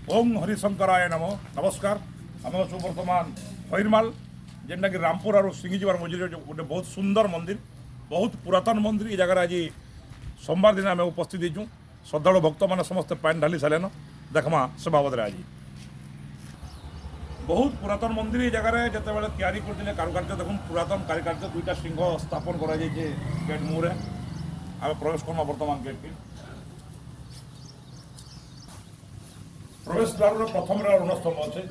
ओम हरिशंकराय नमो। नमस्कार। आम अच्छु बर्तमान खैरमाल जेनटा कि रामपुर और सिंगिजीवार मझे गोटे बहुत सुंदर मंदिर, बहुत पुरातन मंदिर। ये जगह आज सोमवार दिन आम उपस्थित होइछुं। श्रद्धालु भक्त मैंने समस्त पानी ढाली सारे देखमा से बाबद आज बहुत पुरातन मंदिर। ये जगह जिते बड़े तैयारी करते कारुकार्य देखुन पुरातन कारुकार्य दुईटा सिंह स्थापन कर गेट मुहरे आम प्रवेश करमा बर्तमान गेट की प्रवेश द्वार प्रथम ऋणस्तंभ अच्छे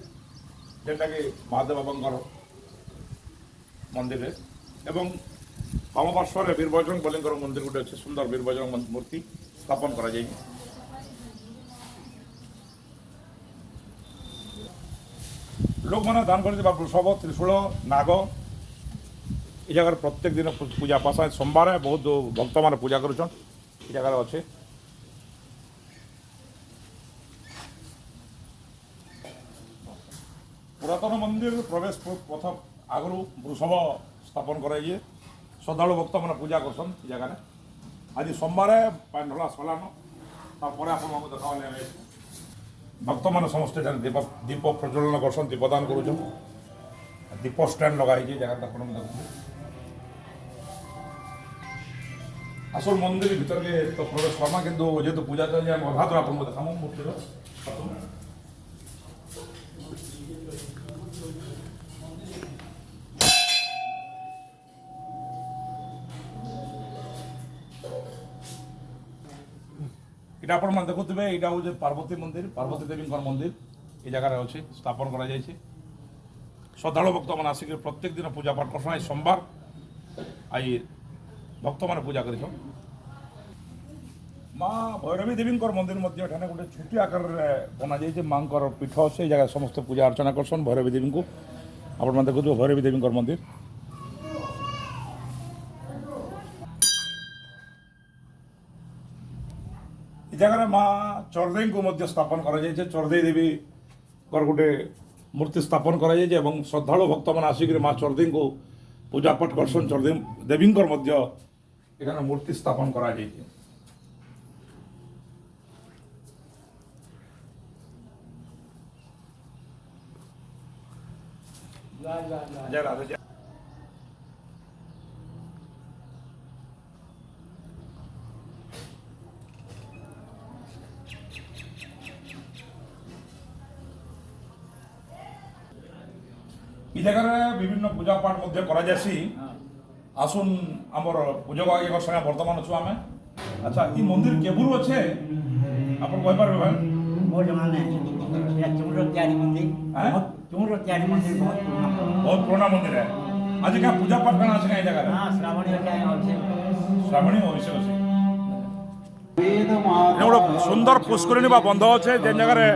जेनटा कि महादेव बाबा मंदिर एवं वाम पार्श्व वीरबजरंग बली मंदिर गोटे अच्छे सुंदर वीरबजरंग मूर्ति स्थापन करा जाए। लोक मैंने दान कर वृषभ त्रिशूल नाग ये जगह प्रत्येक दिन पूजा पास सोमवार बहुत भक्त मैंने पूजा कर जगह अच्छे। पुरातन मंदिर प्रवेश पथ आगु वृषभ स्थापन कराइए श्रद्धालु भक्त मैंने पूजा करसन जगह आज सोमवार पानी ढला सलान आप देखा भक्त मैंने समस्त दीप दीप प्रज्वलन करसन दीपदान कर दीप स्टैंड लगाई जगह देखते आसल मंदिर भीतर के तो प्रवेश करमा कि जेहतु पूजा चलिए अधा तो आपको देखा मूर्तिर এটা আপনার মানে দেখুবে এটা হচ্ছে পার্বতী মন্দির, পার্বতী দেবীঙ্কর মন্দির এই জায়গায় আছে স্থাপন করা যাইছে। শ্রদ্ধালু ভক্ত মানে আসিক প্রত্যেক দিন পূজা পাঠ করছেন। আজ সোমবার আজ ভক্ত মানে পূজা করেছ। মা ভৈরবী দেবীঙ্কর মন্দির মধ্যে এখানে গোটে ছোটি আকারের বনা যাইছে মাঙ্কর পীঠ আছে এই জায়গায় সমস্ত পূজা অর্চনা করছেন ভৈরবী দেবীঙ্কু আপনার মানে দেখুবে ভৈরবী দেবীঙ্কর মন্দির। जगह माँ चरदेई को मध्य स्थापन करा जाए चरदेई देवी गोटे मूर्ति स्थापन करा जाए श्रद्धालु भक्त मैंने आसिक माँ चरदेई को पूजा पाठ करसन। चरदेई देवी मध्य एखाने मूर्ति स्थापन करा जाए। जय राधे जय এই জায়গায় বিভিন্ন পূজা পাঠ মধ্যে করা যাচ্ছি। আসুন আমার পূজক আজ্ঞার সঙ্গে বর্তমান অছু আমি। আচ্ছা এই মন্দির কেবুর আছে আপনার কইপারবে ভাই? बहुत जमाने चुमुर त्यारी मंदिर चुमुर त्यारी मंदिर बहुत पुराना मंदिर है। आज क्या पूजा पाठ करना আছে এই জায়গায়? हाँ श्रावणी टाइम আছে শ্রাবণী অবশ্যই আছে। এটা সুন্দর পুষ্করিণী বা বন্ধ আছে যে জায়গায়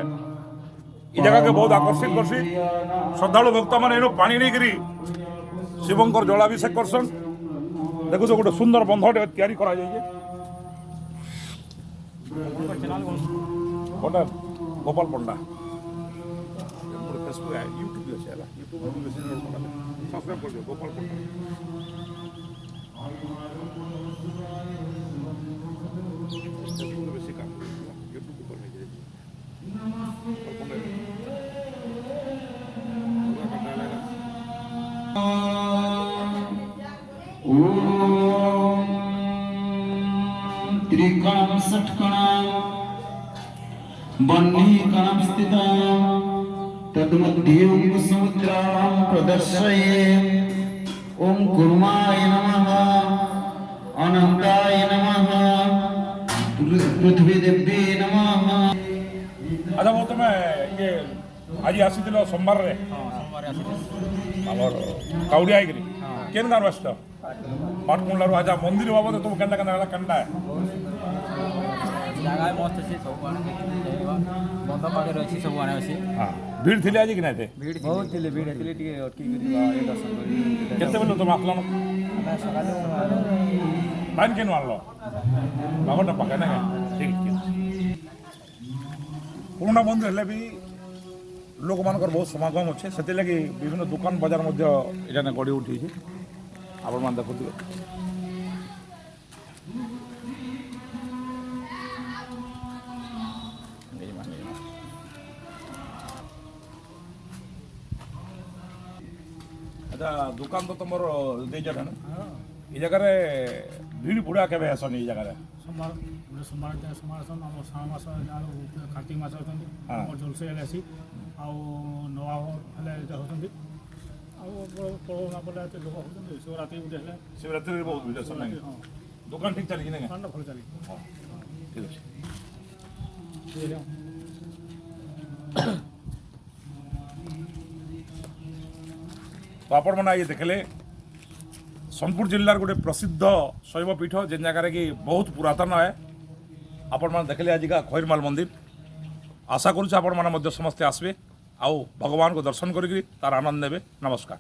এই জায়গাকে বহুত আকর্ষিত করছি। শ্রদ্ধালু ভক্ত মানে এনু পানি নেইকি শিবঙ্কর জলাভিষেক করছেন। দেখুছ গোটে সুন্দর বন্ধটে তৈরি করা যাইছে। কোনটা গোপাল পণ্ডা ফেসবুক ইউটিউব আছে ହେଲା ୟୁଟ୍ୟୁବ ବେଶୀ ସବସ୍କ୍ରାଇବ୍ କରିଦିଅ ଗୋପାଳ ପଣ୍ଡା। ବେଶୀ କାମ ୟୁଟ୍ୟୁବ ଉପରେ ନେଇକି त्रिकणं षट्कणं बह्निकणं स्थितं तन्मध्ये समुद्रां प्रदर्शये। ॐ कुर्माय नमः अनन्ताय नमः पृथ्वी देव्ये नमः। अच्छा वो तुम ये आज आसी सोमवार रे आमर काउड़िया आईकरी केन गाँव आस पाटकुंडा आज मंदिर बाबद तुम केन्ता केन्ता केन्ता जगह मस्त अच्छे सब बंध पाखे अच्छी सब आने अच्छे। हाँ भीड़ थी आज कि ना भीड़ बहुत थी भीड़ थी टे अटकी दर्शन केते बेलू तुम आसलो पाइन केन आनलो बाबा पाखे ना ठीक ठीक पुराना मंदिर हेल्ले भी लोक मानकर बहुत समागम अच्छे से लगी विभिन्न दुकान बजार मध्य एठाने गढ़ी उठी आपण मान देखुथिबे। ଆଚ୍ଛା ଦୋକାନ ତ ତୁମର ଦେଇଛ ନା ଏ ଜାଗାରେ ଭିଡ଼ ବୁଡ଼ା କେବେ ଆସନି ଏ ଜାଗାରେ सोमवार गोटे सोमवार दिन सोमवार आसन आम श्रावण मास कार्तिक मास होती हाँ। जलसे हेले आसी नवा हेले होती पढ़ा बोले लोक होती शिवरात्रि गोटे हेले ଶିବରାତ୍ରିରେ ବହୁତ ଭିଡ଼ ଆସନ ନାଇଁ हाँ ଦୋକାନ ଠିକ୍ ଚାଲିଛି ନା दुकान भल चली ଠିକ୍ ଅଛି ତ ଆପଣମାନେ ଆଜି ଦେଖିଲେ ସୋନପୁର ଜିଲ୍ଲାର ଗୋଟେ ପ୍ରସିଦ୍ଧ ଶୈବପୀଠ ଯେନ୍ ଜାଗାରେ କି ବହୁତ ପୁରାତନ ହେ ଆପଣମାନେ ଦେଖିଲେ ଆଜିକା ଖଇରମାଲ ମନ୍ଦିର ଆଶା କରୁଛୁ ଆପଣମାନେ ମଧ୍ୟ ସମସ୍ତେ ଆସିବେ ଆଉ ଭଗବାନଙ୍କୁ ଦର୍ଶନ କରିକି ତାର ଆନନ୍ଦ ନେବେ ନମସ୍କାର।